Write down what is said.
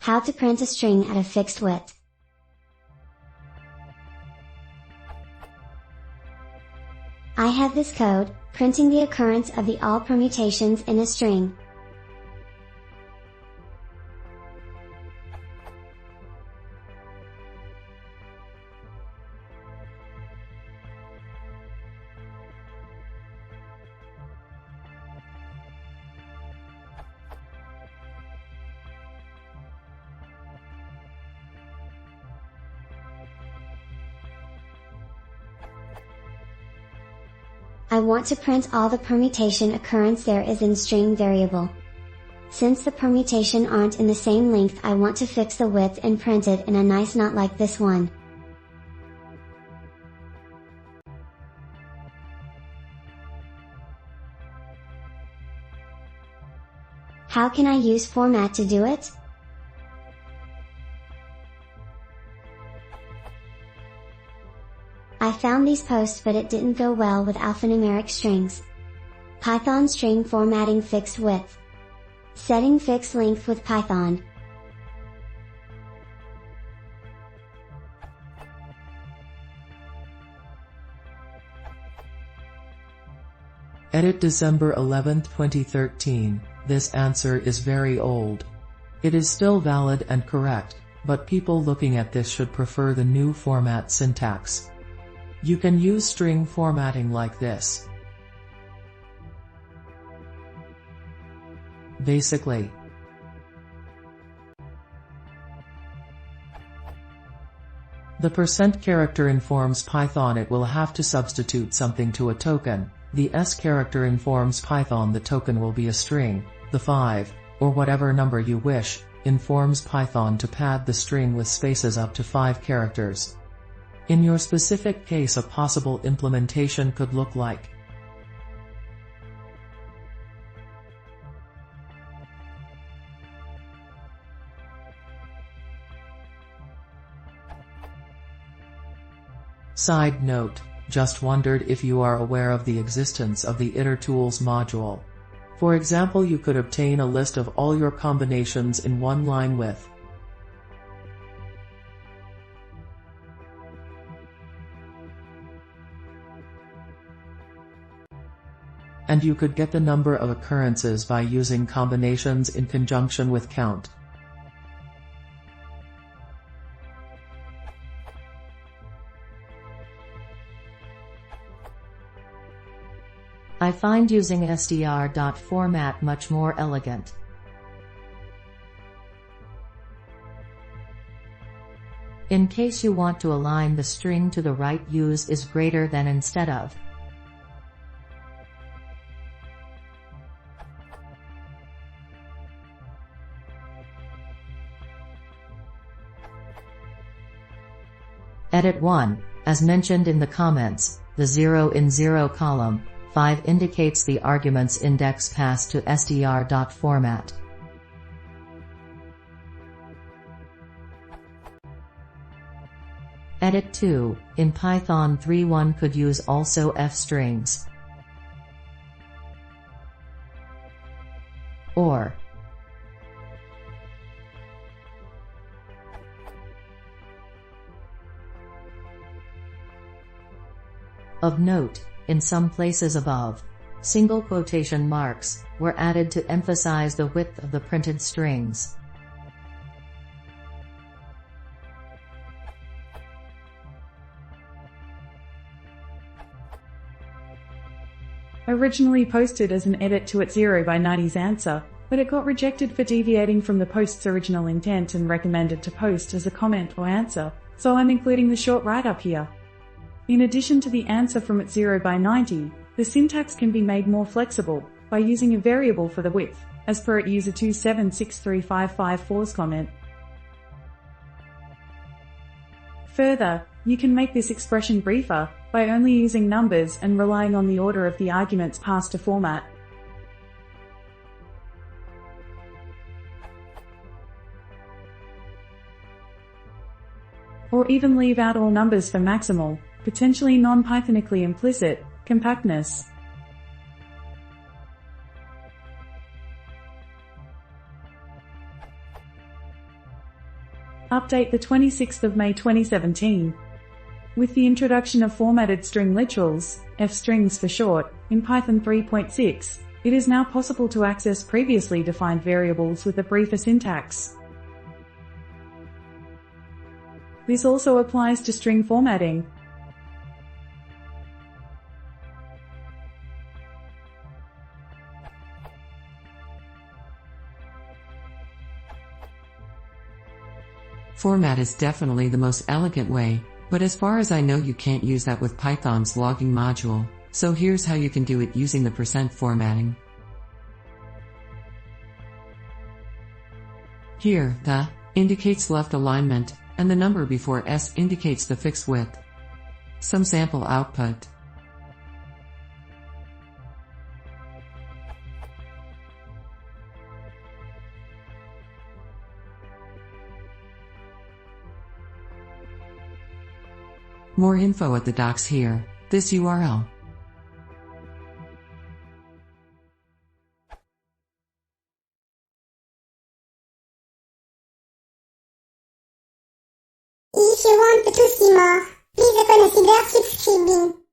How to print a string at a fixed width. I have this code, printing the occurrence of the all permutations in a string. I want to print all the permutation occurrence there is in string variable. Since the permutation aren't in the same length, I want to fix the width and print it in a nice knot like this one. How can I use format to do it? I found these posts but it didn't go well with alphanumeric strings. Python string formatting fixed width. Setting fixed length with Python. Edit December 11, 2013. This answer is very old. It is still valid and correct, but people looking at this should prefer the new format syntax. You can use string formatting like this. Basically, the % character informs Python it will have to substitute something to a token. The S character informs Python the token will be a string. The 5, or whatever number you wish, informs Python to pad the string with spaces up to 5 characters. In your specific case, a possible implementation could look like Side note, just wondered if you are aware of the existence of the itertools module. For example, you could obtain a list of all your combinations in one line with and you could get the number of occurrences by using combinations in conjunction with count. I find using str.format much more elegant. In case you want to align the string to the right, use is greater than instead of. Edit 1. As mentioned in the comments, the 0 in 0 column, 5 indicates the argument's index passed to str.format. Edit 2. In Python 3, one could use also f strings or of note, in some places above, single quotation marks were added to emphasize the width of the printed strings. Originally posted as an edit to its 0 by 90's answer, but it got rejected for deviating from the post's original intent and recommended to post as a comment or answer, so I'm including the short write-up here. In addition to the answer from its 0 by 90, the syntax can be made more flexible by using a variable for the width, as per at user 2763554's comment. Further, you can make this expression briefer by only using numbers and relying on the order of the arguments passed to format. Or even leave out all numbers for maximal, potentially non-Pythonically implicit, compactness. Update the 26th of May 2017. With the introduction of formatted string literals, f-strings for short, in Python 3.6, it is now possible to access previously defined variables with a briefer syntax. This also applies to string formatting. Format is definitely the most elegant way, but as far as I know you can't use that with Python's logging module, so here's how you can do it using the % formatting. Here, the indicates left alignment, and the number before S indicates the fixed width. Some sample output. More info at the docs here, this URL. If you want to see more, please consider subscribing.